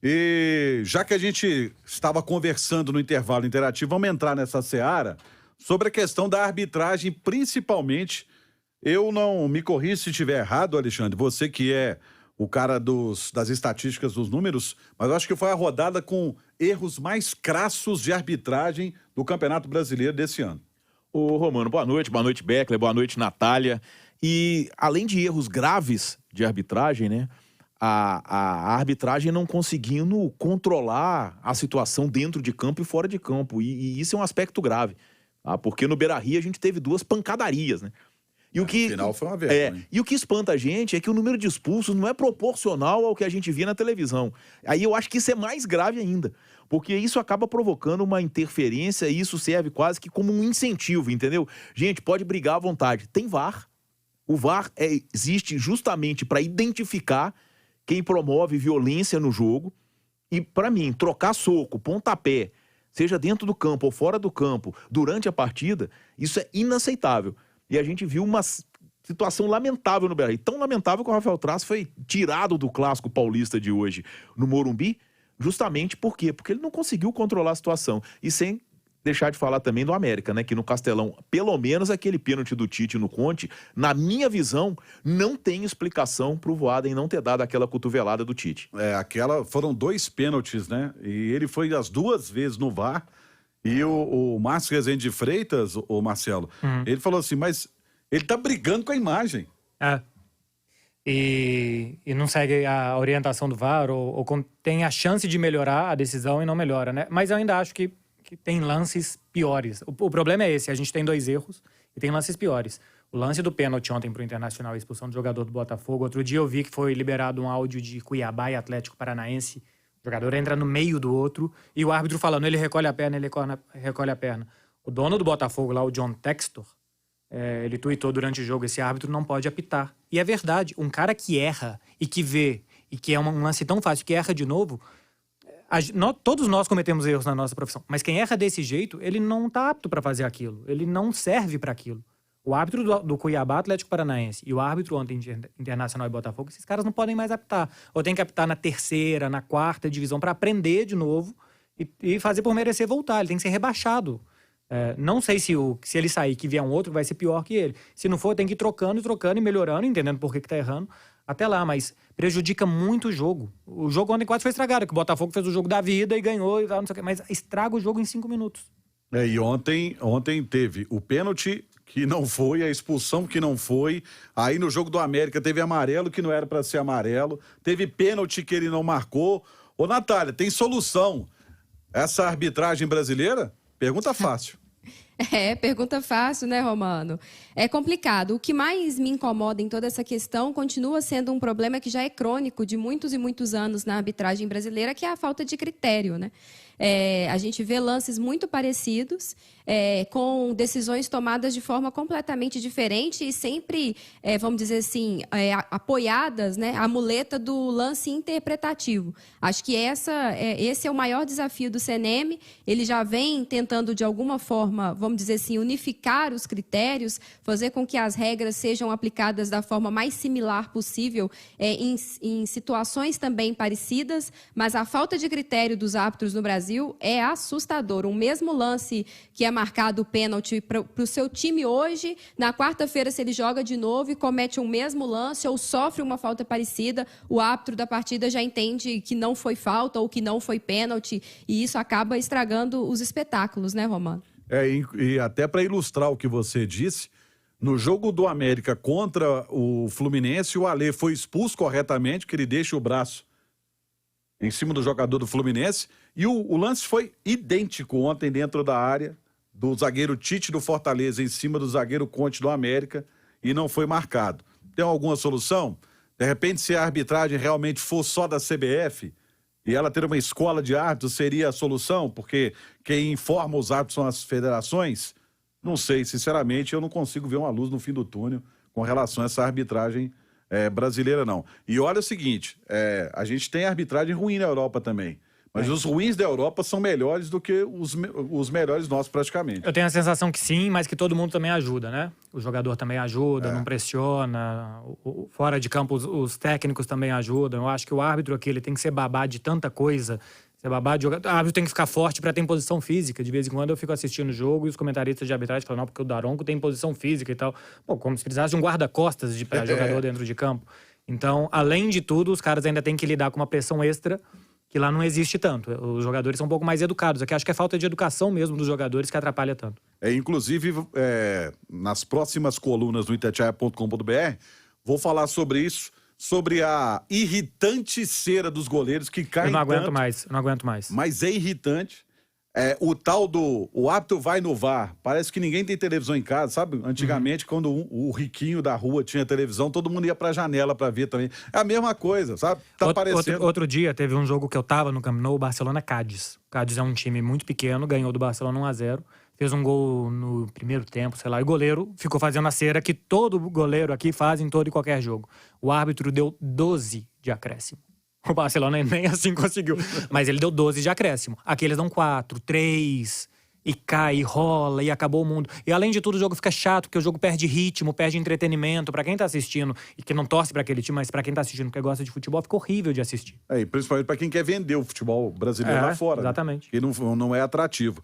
E já que a gente estava conversando no intervalo interativo, vamos entrar nessa seara sobre a questão da arbitragem, principalmente. Eu não me corri se estiver errado, Alexandre, você que é o cara das estatísticas dos números, mas eu acho que foi a rodada com erros mais crassos de arbitragem do Campeonato Brasileiro desse ano. Ô, Romano, boa noite, Beckler, boa noite, Natália. E além de erros graves de arbitragem, né? A arbitragem não conseguindo controlar a situação dentro de campo e fora de campo. E isso é um aspecto grave, tá? Porque no Beira-Rio a gente teve 2 pancadarias, né? E o que, no final foi uma vergonha. e o que espanta a gente é que o número de expulsos não é proporcional ao que a gente via na televisão. Aí eu acho que isso é mais grave ainda, porque isso acaba provocando uma interferência e isso serve quase que como um incentivo, entendeu? Gente, pode brigar à vontade. Tem VAR. O VAR existe justamente para identificar quem promove violência no jogo. E, para mim, trocar soco, pontapé, seja dentro do campo ou fora do campo, durante a partida, isso é inaceitável. E a gente viu uma situação lamentável no Beira-Rio. Tão lamentável que o Rafael Traz foi tirado do Clássico Paulista de hoje no Morumbi, justamente por quê? Porque ele não conseguiu controlar a situação. E sem deixar de falar também do América, né? Que no Castelão, pelo menos aquele pênalti do Tite no Conte, na minha visão, não tem explicação pro Voaden não ter dado aquela cotovelada do Tite. Foram 2 pênaltis, né? E ele foi as 2 vezes no VAR. E o Márcio Rezende de Freitas, o Marcelo, ele falou assim, mas ele tá brigando com a imagem. E não segue a orientação do VAR, ou tem a chance de melhorar a decisão e não melhora, né? Mas eu ainda acho que tem lances piores. O problema é esse, a gente tem 2 erros e tem lances piores. O lance do pênalti ontem pro Internacional, a expulsão do jogador do Botafogo. Outro dia eu vi que foi liberado um áudio de Cuiabá e Atlético Paranaense. O jogador entra no meio do outro e o árbitro falando, ele recolhe a perna, ele recolhe a perna. O dono do Botafogo lá, o John Textor, ele tuitou durante o jogo, esse árbitro não pode apitar. E é verdade, um cara que erra e que vê, e que é um lance tão fácil, que erra de novo, todos nós cometemos erros na nossa profissão, mas quem erra desse jeito, ele não está apto para fazer aquilo, ele não serve para aquilo. O árbitro do Cuiabá, Atlético Paranaense, e o árbitro ontem Internacional e Botafogo, esses caras não podem mais apitar. Ou tem que apitar na 3ª, na 4ª divisão para aprender de novo e fazer por merecer voltar. Ele tem que ser rebaixado. Não sei se ele sair, que vier um outro, vai ser pior que ele. Se não for, tem que ir trocando e melhorando, entendendo por que tá errando. Até lá, mas prejudica muito o jogo. O jogo ontem quase foi estragado, que o Botafogo fez o jogo da vida e ganhou, e não sei o quê, mas estraga o jogo em 5 minutos. E ontem teve o pênalti que não foi, a expulsão que não foi. Aí no jogo do América teve amarelo que não era para ser amarelo. Teve pênalti que ele não marcou. Ô, Natália, tem solução essa arbitragem brasileira? Pergunta fácil. Pergunta fácil, né, Romano? É complicado. O que mais me incomoda em toda essa questão continua sendo um problema que já é crônico de muitos e muitos anos na arbitragem brasileira, que é a falta de critério, né? A gente vê lances muito parecidos, com decisões tomadas de forma completamente diferente e sempre, vamos dizer assim, apoiadas, né, a muleta do lance interpretativo. Acho que esse é o maior desafio do CNM. Ele já vem tentando, de alguma forma, vamos dizer assim, unificar os critérios, fazer com que as regras sejam aplicadas da forma mais similar possível em situações também parecidas, mas a falta de critério dos árbitros no Brasil é assustador. O mesmo lance que é marcado o pênalti para o seu time hoje, na 4ª, se ele joga de novo e comete o mesmo lance ou sofre uma falta parecida, o árbitro da partida já entende que não foi falta ou que não foi pênalti, e isso acaba estragando os espetáculos, né, Romano? E até para ilustrar o que você disse, no jogo do América contra o Fluminense, o Alê foi expulso corretamente, que ele deixa o braço em cima do jogador do Fluminense, e o lance foi idêntico ontem dentro da área, do zagueiro Tite do Fortaleza em cima do zagueiro Conte do América, e não foi marcado. Tem alguma solução? De repente, se a arbitragem realmente for só da CBF, e ela ter uma escola de árbitros, seria a solução? Porque quem informa os árbitros são as federações? Não sei, sinceramente, eu não consigo ver uma luz no fim do túnel com relação a essa arbitragem brasileira, não. E olha o seguinte, a gente tem arbitragem ruim na Europa também, Mas os ruins da Europa são melhores do que os melhores nossos, praticamente. Eu tenho a sensação que sim, mas que todo mundo também ajuda, né? O jogador também ajuda, não pressiona. Fora de campo, os técnicos também ajudam. Eu acho que o árbitro aqui ele tem que ser babá de tanta coisa. Ser babá de jogador. O árbitro tem que ficar forte para ter posição física. De vez em quando eu fico assistindo o jogo e os comentaristas de arbitragem falam, não, porque o Daronco tem posição física e tal. Pô, como se precisasse de um guarda-costas para jogador dentro de campo. Então, além de tudo, os caras ainda têm que lidar com uma pressão extra que lá não existe tanto. Os jogadores são um pouco mais educados. Aqui acho que é falta de educação mesmo dos jogadores que atrapalha tanto. Inclusive, nas próximas colunas do itatiaia.com.br, vou falar sobre isso, sobre a irritante cera dos goleiros que caem Eu não aguento tanto, mais, eu não aguento mais. mas é irritante. O tal do... O árbitro vai no VAR. Parece que ninguém tem televisão em casa, sabe? Antigamente, quando o riquinho da rua tinha televisão, todo mundo ia pra janela pra ver também. É a mesma coisa, sabe? Tá parecendo... Outro dia, teve um jogo que eu tava no Camp Nou, Barcelona-Cádiz. Cádiz é um time muito pequeno, ganhou do Barcelona 1-0. Fez um gol no primeiro tempo, sei lá. E o goleiro ficou fazendo a cera que todo goleiro aqui faz em todo e qualquer jogo. O árbitro deu 12 de acréscimo. O Barcelona nem assim conseguiu. Mas ele deu 12 de acréscimo. Aqui eles dão 4, 3, e cai, e rola, e acabou o mundo. E além de tudo, o jogo fica chato, porque o jogo perde ritmo, perde entretenimento. Pra quem tá assistindo, e que não torce pra aquele time, mas pra quem tá assistindo porque gosta de futebol, fica horrível de assistir. E principalmente pra quem quer vender o futebol brasileiro lá fora. Exatamente. Né? Que não é atrativo.